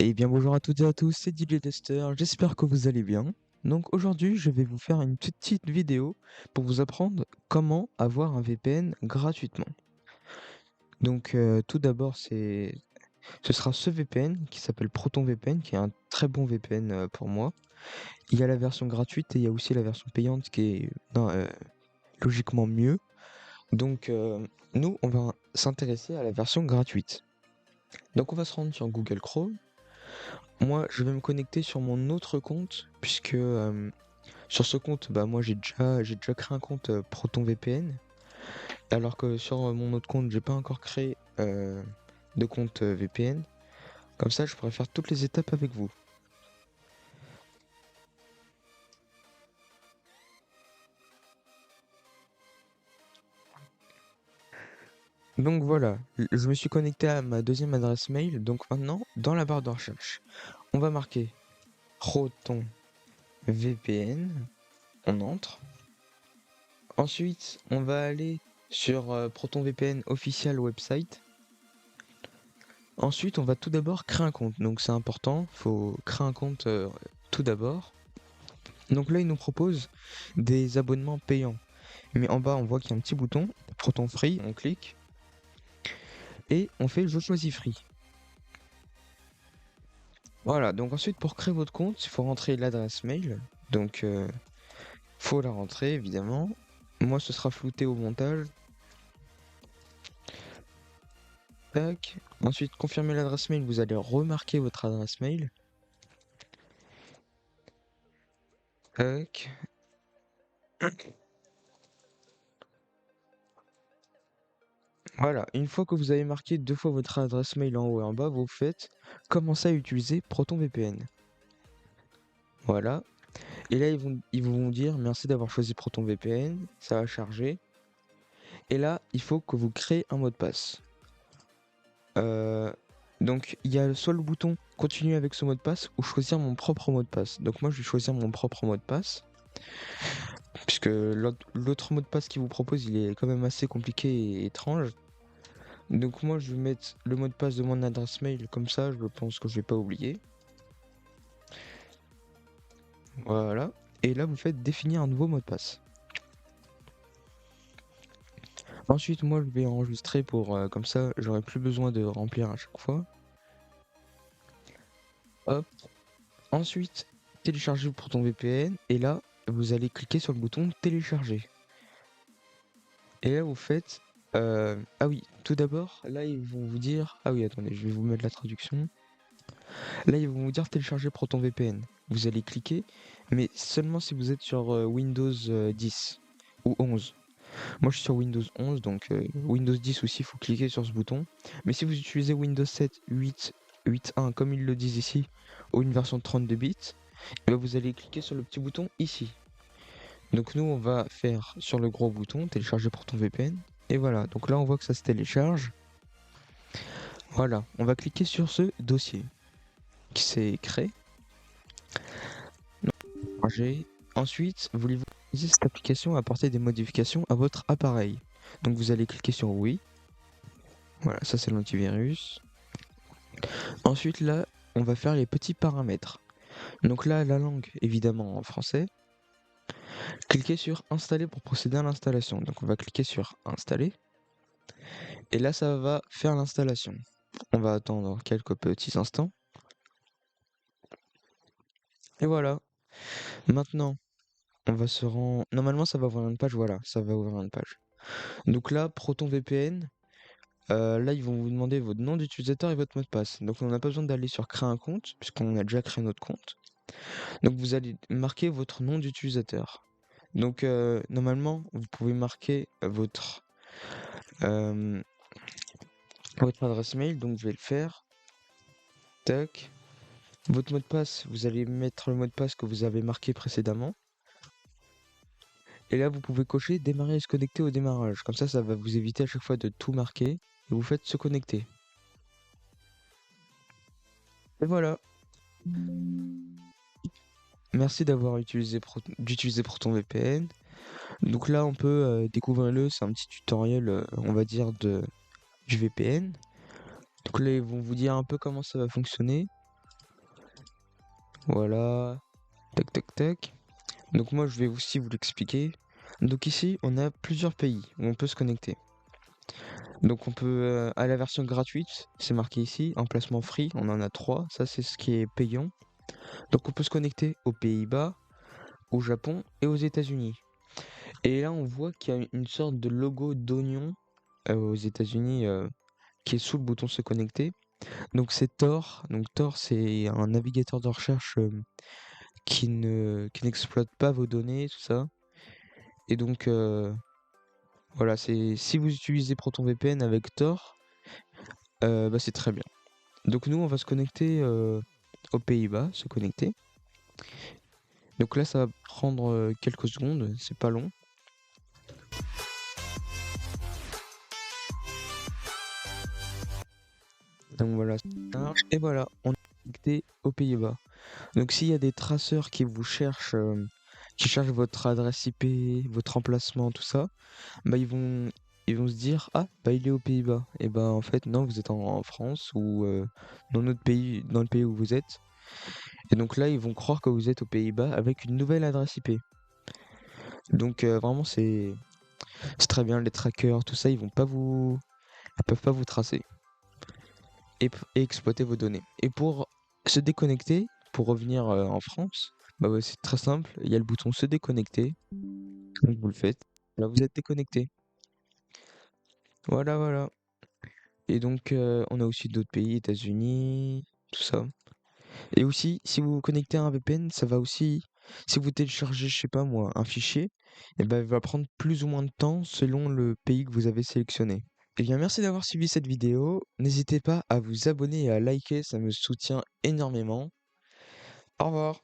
Eh bien bonjour à toutes et à tous, c'est DJ Tester, j'espère que vous allez bien. Donc aujourd'hui je vais vous faire une petite vidéo pour vous apprendre comment avoir un VPN gratuitement. Donc tout d'abord ce sera ce VPN qui s'appelle ProtonVPN, qui est un très bon VPN pour moi. Il y a la version gratuite et il y a aussi la version payante qui est logiquement mieux. Donc nous on va s'intéresser à la version gratuite. Donc on va se rendre sur Google Chrome. Moi, je vais me connecter sur mon autre compte, puisque sur ce compte, bah moi j'ai déjà créé un compte ProtonVPN, alors que sur mon autre compte, j'ai pas encore créé de compte VPN. Comme ça, je pourrais faire toutes les étapes avec vous. Donc voilà, je me suis connecté à ma deuxième adresse mail. Donc maintenant, dans la barre de recherche, on va marquer ProtonVPN. On entre. Ensuite, on va aller sur ProtonVPN official website. Ensuite, on va tout d'abord créer un compte. Donc c'est important, faut créer un compte tout d'abord. Donc là, il nous propose des abonnements payants. Mais en bas, on voit qu'il y a un petit bouton, Proton Free, on clique et on fait Je choisis Free. Voilà, donc ensuite pour créer votre compte, il faut rentrer l'adresse mail. Donc faut la rentrer évidemment. Moi, ce sera flouté au montage. Tac. Ensuite, confirmer l'adresse mail, vous allez remarquer votre adresse mail. Tac. Voilà, une fois que vous avez marqué 2 fois votre adresse mail en haut et en bas, vous faites commencer à utiliser ProtonVPN. Voilà. Et là, ils vont vous dire merci d'avoir choisi ProtonVPN, ça va charger. Et là, il faut que vous créez un mot de passe. Donc, il y a soit le bouton continuer avec ce mot de passe ou choisir mon propre mot de passe. Donc, moi, je vais choisir mon propre mot de passe. Puisque l'autre mot de passe qu'il vous propose, il est quand même assez compliqué et étrange. Donc moi je vais mettre le mot de passe de mon adresse mail, comme ça je pense que je vais pas oublier. Voilà. Et là vous faites définir un nouveau mot de passe. Ensuite moi je vais enregistrer pour comme ça j'aurai plus besoin de remplir à chaque fois. Hop. Ensuite télécharger pour ton VPN et là vous allez cliquer sur le bouton télécharger. Et là vous faites ah oui, tout d'abord là ils vont vous dire ah oui attendez je vais vous mettre la traduction. Là, ils vont vous dire télécharger ProtonVPN. Vous allez cliquer, mais seulement si vous êtes sur Windows 10 ou 11. Moi, je suis sur Windows 11, donc Windows 10 aussi, il faut cliquer sur ce bouton. Mais si vous utilisez Windows 7, 8, 8.1, comme ils le disent ici, ou une version 32 bits, eh ben, vous allez cliquer sur le petit bouton ici. Donc nous, on va faire sur le gros bouton, télécharger ProtonVPN. Et voilà, donc là, on voit que ça se télécharge. Voilà, on va cliquer sur ce dossier qui s'est créé. Ensuite, voulez-vous utiliser cette application à apporter des modifications à votre appareil? Donc vous allez cliquer sur oui. Voilà, ça c'est l'antivirus. Ensuite là, on va faire les petits paramètres. Donc là, la langue, évidemment en français. Cliquez sur installer pour procéder à l'installation. Donc on va cliquer sur installer. Et là, ça va faire l'installation. On va attendre quelques petits instants. Et voilà. Maintenant, on va se rendre... Normalement, ça va ouvrir une page. Voilà, ça va ouvrir une page. Donc là, ProtonVPN. Là, ils vont vous demander votre nom d'utilisateur et votre mot de passe. Donc, on n'a pas besoin d'aller sur créer un compte, puisqu'on a déjà créé notre compte. Donc, vous allez marquer votre nom d'utilisateur. Donc, normalement, vous pouvez marquer euh, votre adresse mail. Donc, je vais le faire. Tac. Votre mot de passe, vous allez mettre le mot de passe que vous avez marqué précédemment. Et là, vous pouvez cocher démarrer et se connecter au démarrage. Comme ça va vous éviter à chaque fois de tout marquer. Et vous faites se connecter. Et voilà. Merci d'avoir d'utiliser ProtonVPN. Donc là, on peut découvrir c'est un petit tutoriel, on va dire, du VPN. Donc là, ils vont vous dire un peu comment ça va fonctionner. Voilà, tac tac tac. Donc moi je vais aussi vous l'expliquer. Donc ici on a plusieurs pays où on peut se connecter. Donc on peut à la version gratuite, c'est marqué ici, emplacement free, on en a trois, ça c'est ce qui est payant. Donc on peut se connecter aux Pays-Bas, au Japon et aux États-Unis. Et là on voit qu'il y a une sorte de logo d'oignon aux États-Unis qui est sous le bouton se connecter. Donc c'est Tor. Donc Tor c'est un navigateur de recherche qui n'exploite pas vos données, tout ça. Et donc voilà, c'est si vous utilisez ProtonVPN avec Tor, bah, c'est très bien. Donc nous on va se connecter aux Pays-Bas, se connecter. Donc là ça va prendre quelques secondes, c'est pas long. Donc voilà, et voilà, on est connecté aux Pays-Bas. Donc s'il y a des traceurs qui cherchent votre adresse IP, votre emplacement, tout ça, bah ils vont se dire ah bah il est aux Pays-Bas. Et bah en fait non, vous êtes en France ou dans notre pays, dans le pays où vous êtes. Et donc là ils vont croire que vous êtes aux Pays-Bas avec une nouvelle adresse IP. Donc vraiment c'est très bien, les trackers, tout ça, ils peuvent pas vous tracer et exploiter vos données. Et pour se déconnecter, pour revenir en France, bah ouais, c'est très simple, il y a le bouton se déconnecter, donc vous le faites, là vous êtes déconnecté. Voilà, voilà. Et donc on a aussi d'autres pays, États-Unis, tout ça. Et aussi, si vous vous connectez à un VPN, ça va aussi, si vous téléchargez, je sais pas moi, un fichier, et ben il va prendre plus ou moins de temps selon le pays que vous avez sélectionné. Eh bien, merci d'avoir suivi cette vidéo. N'hésitez pas à vous abonner et à liker, ça me soutient énormément. Au revoir.